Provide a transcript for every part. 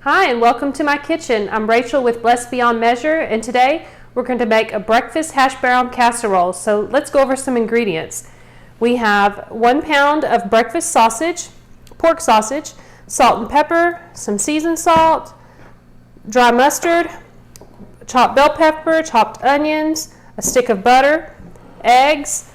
Hi, and welcome to my kitchen. I'm Rachel with Blessed Beyond Measure, and today we're going to make a breakfast hash brown casserole. So let's go over some ingredients. We have 1 pound of breakfast sausage, pork sausage, salt and pepper, some seasoned salt, dry mustard, chopped bell pepper, chopped onions, a stick of butter, eggs,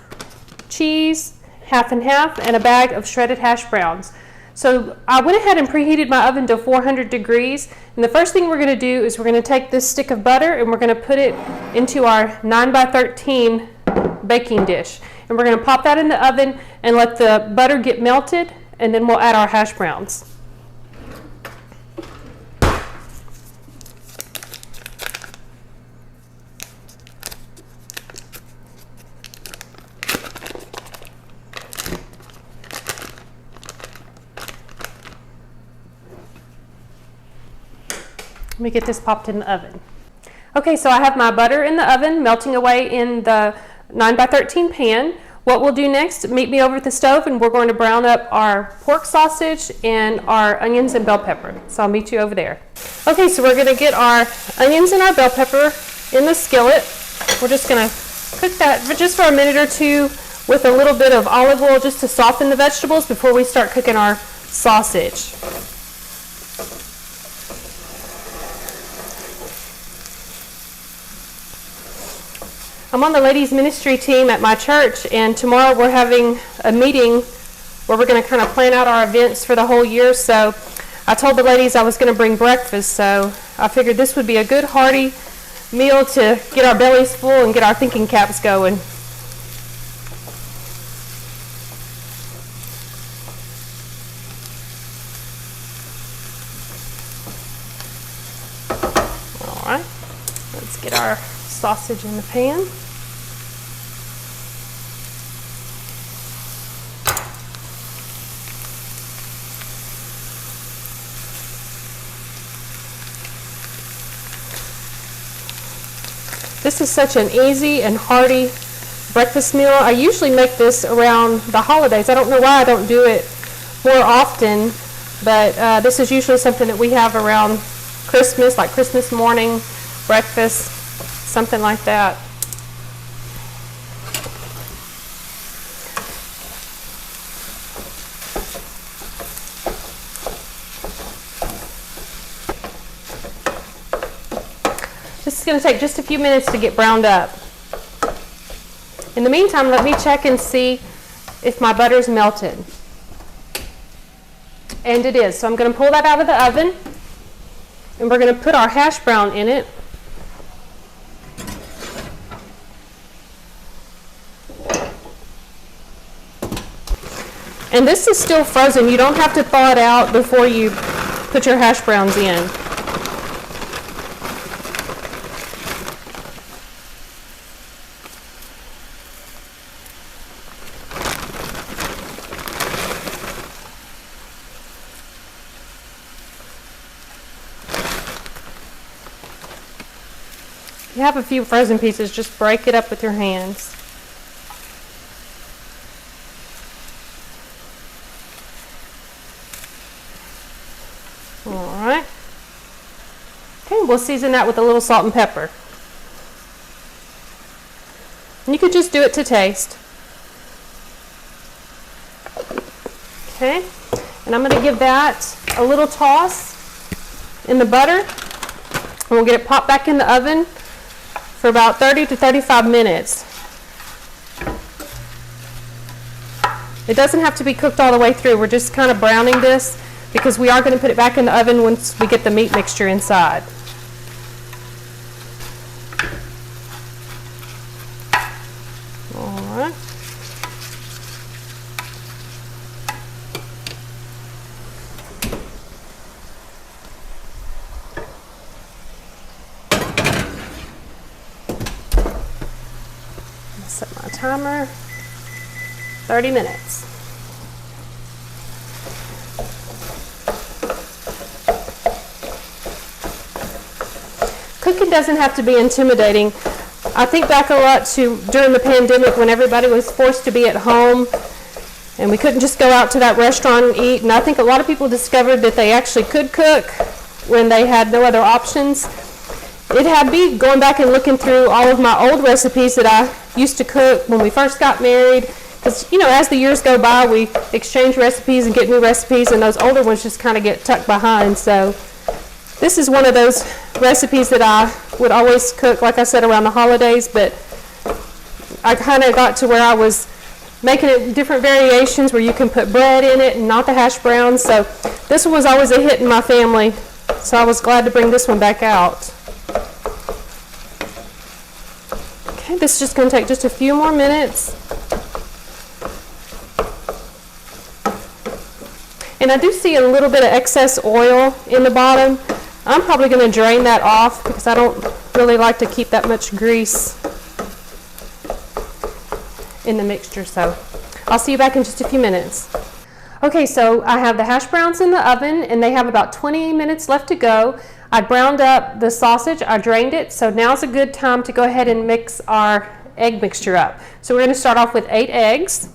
cheese, half and half, and a bag of shredded hash browns. So I went ahead and preheated my oven to 400 degrees, and the first thing we're going to do is we're going to take this stick of butter and we're going to put it into our 9x13 baking dish. And we're going to pop that in the oven and let the butter get melted, and then we'll add our hash browns. Let me get this popped in the oven. Okay, so I have my butter in the oven melting away in the 9x13 pan. What we'll do next, meet me over at the stove, and we're going to brown up our pork sausage and our onions and bell pepper. So I'll meet you over there. Okay, so we're going to get our onions and our bell pepper in the skillet. We're just going to cook that just for a minute or two with a little bit of olive oil just to soften the vegetables before we start cooking our sausage. I'm on the ladies ministry team at my church, and tomorrow we're having a meeting where we're going to kind of plan out our events for the whole year. So I told the ladies I was going to bring breakfast, so I figured this would be a good hearty meal to get our bellies full and get our thinking caps going. All right, let's get our sausage in the pan. This is such an easy and hearty breakfast meal. I usually make this around the holidays. I don't know why I don't do it more often, but this is usually something that we have around Christmas, like Christmas morning breakfast, something like that. This is going to take just a few minutes to get browned up. In the meantime, let me check and see if my butter's melted. And it is. So I'm going to pull that out of the oven, and we're going to put our hash brown in it. And this is still frozen. You don't have to thaw it out before you put your hash browns in. If you have a few frozen pieces, just break it up with your hands. Alright. Okay, we'll season that with a little salt and pepper. And you could just do it to taste. Okay, and I'm going to give that a little toss in the butter. And we'll get it popped back in the oven for about 30 to 35 minutes. It doesn't have to be cooked all the way through. We're just kind of browning this because we are going to put it back in the oven once we get the meat mixture inside. All right. Set my timer, 30 minutes. Cooking doesn't have to be intimidating. I think back a lot to during the pandemic when everybody was forced to be at home and we couldn't just go out to that restaurant and eat. And I think a lot of people discovered that they actually could cook when they had no other options. It had me going back and looking through all of my old recipes that I used to cook when we first got married. Because, you know, as the years go by, we exchange recipes and get new recipes, and those older ones just kind of get tucked behind. So this is one of those recipes that I would always cook, like I said, around the holidays, but I kind of got to where I was making it different variations where you can put bread in it and not the hash browns. So this one was always a hit in my family, so I was glad to bring this one back out. Okay, this is just going to take just a few more minutes. And I do see a little bit of excess oil in the bottom. I'm probably going to drain that off because I don't really like to keep that much grease in the mixture. So I'll see you back in just a few minutes. Okay, so I have the hash browns in the oven and they have about 20 minutes left to go. I browned up the sausage, I drained it, so now's a good time to go ahead and mix our egg mixture up. So we're going to start off with 8 eggs.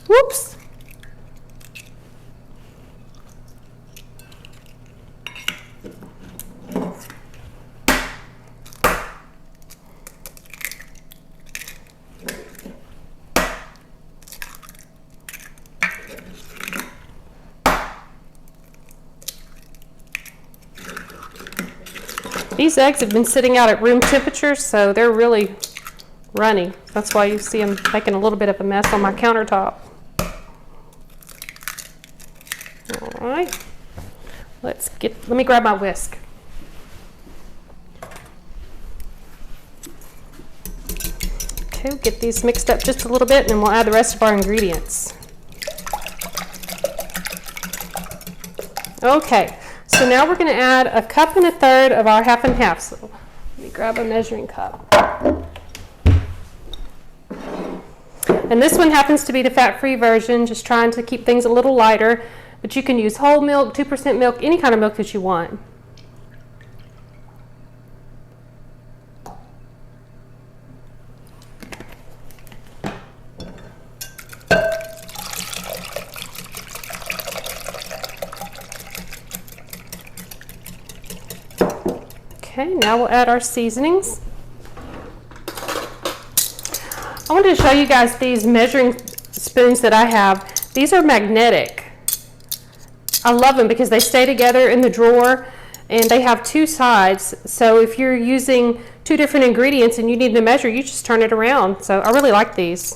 Whoops. These eggs have been sitting out at room temperature, so they're really runny. That's why you see them making a little bit of a mess on my countertop. All right, let me grab my whisk. Okay, we'll get these mixed up just a little bit and then we'll add the rest of our ingredients. Okay, so now we're going to add 1 1/3 cups of our 1/2 and 1/2. So let me grab a measuring cup. And this one happens to be the fat-free version, just trying to keep things a little lighter. But you can use whole milk, 2% milk, any kind of milk that you want. Okay, now we'll add our seasonings. I wanted to show you guys these measuring spoons that I have. These are magnetic. I love them because they stay together in the drawer and they have 2 sides. So if you're using 2 different ingredients and you need to measure, you just turn it around. So I really like these.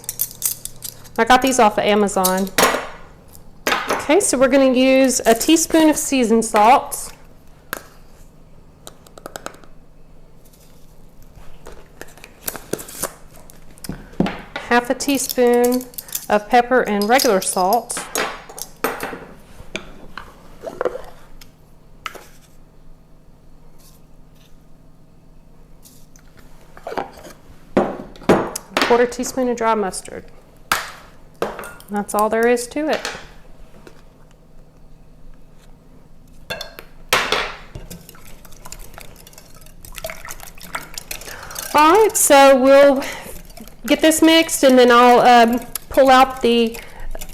I got these off of Amazon. Okay, so we're going to use a teaspoon of seasoned salt. Half a teaspoon of pepper and regular salt. Quarter teaspoon of dry mustard. That's all there is to it. All right, so we'll get this mixed and then I'll pull out the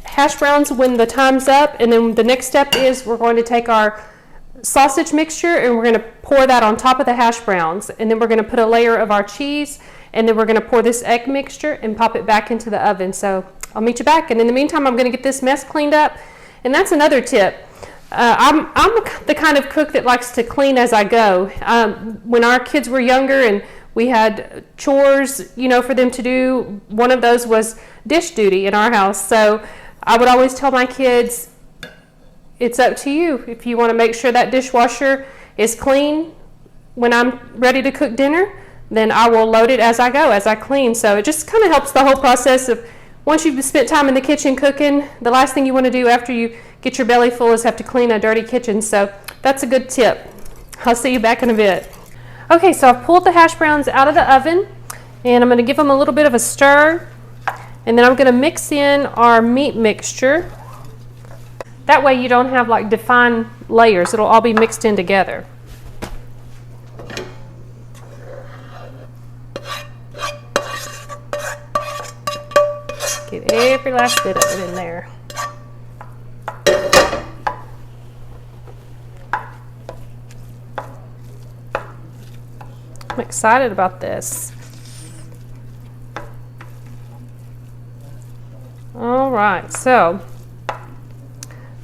hash browns when the time's up, and then the next step is we're going to take our sausage mixture and we're going to pour that on top of the hash browns, and then we're going to put a layer of our cheese, and then we're going to pour this egg mixture and pop it back into the oven. So I'll meet you back, and in the meantime I'm going to get this mess cleaned up. And that's another tip. I'm the kind of cook that likes to clean as I go. When our kids were younger and we had chores, you know, for them to do, one of those was dish duty in our house. So I would always tell my kids, it's up to you. If you want to make sure that dishwasher is clean when I'm ready to cook dinner, then I will load it as I go, as I clean. So it just kind of helps the whole process of, once you've spent time in the kitchen cooking, the last thing you want to do after you get your belly full is have to clean a dirty kitchen. So that's a good tip. I'll see you back in a bit. Okay, so I've pulled the hash browns out of the oven and I'm going to give them a little bit of a stir, and then I'm going to mix in our meat mixture. That way you don't have like defined layers. It'll all be mixed in together. Get every last bit of it in there. I'm excited about this. All right, so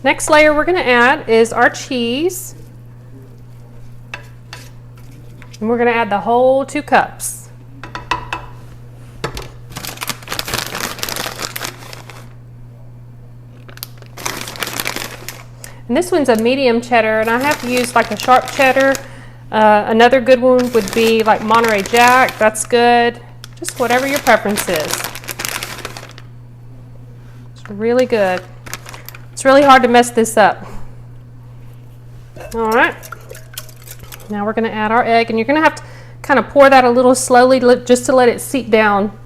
next layer we're going to add is our cheese. And we're going to add the whole 2 cups. And this one's a medium cheddar, and I have used like a sharp cheddar. Another good one would be like Monterey Jack. That's good. Just whatever your preference is. It's really good. It's really hard to mess this up. All right. Now we're going to add our egg, and you're going to have to kind of pour that a little slowly just to let it seep down.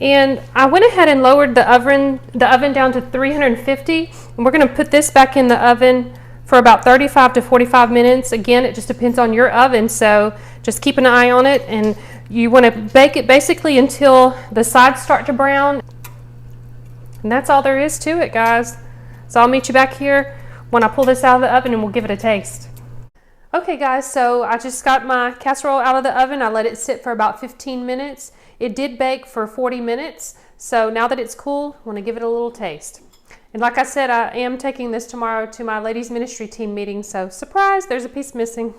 And I went ahead and lowered the oven down to 350, and we're going to put this back in the oven for about 35 to 45 minutes. Again, it just depends on your oven, so just keep an eye on it, and you want to bake it basically until the sides start to brown. And that's all there is to it, guys. So I'll meet you back here when I pull this out of the oven, and we'll give it a taste. Okay guys, so I just got my casserole out of the oven. I let it sit for about 15 minutes. It did bake for 40 minutes, so now that it's cool, I want to give it a little taste. And like I said, I am taking this tomorrow to my ladies ministry team meeting, so surprise, there's a piece missing.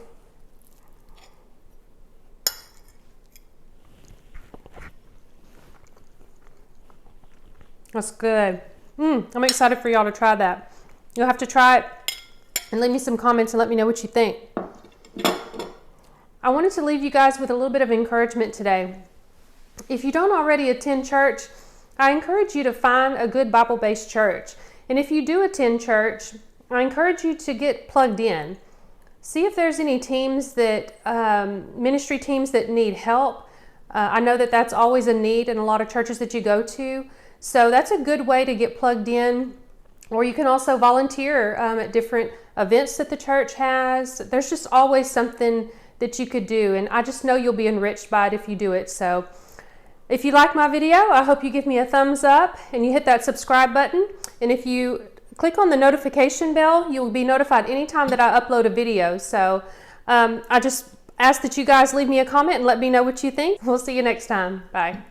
That's good. I'm excited for y'all to try that. You'll have to try it and leave me some comments and let me know what you think. I wanted to leave you guys with a little bit of encouragement today. If you don't already attend church, I encourage you to find a good Bible-based church. And if you do attend church, I encourage you to get plugged in. See if there's any teams that, ministry teams that need help. I know that that's always a need in a lot of churches that you go to. So that's a good way to get plugged in. Or you can also volunteer at different events that the church has. There's just always something that you could do. And I just know you'll be enriched by it if you do it. So if you like my video, I hope you give me a thumbs up and you hit that subscribe button. And if you click on the notification bell, you'll be notified anytime that I upload a video. So I just ask that you guys leave me a comment and let me know what you think. We'll see you next time. Bye.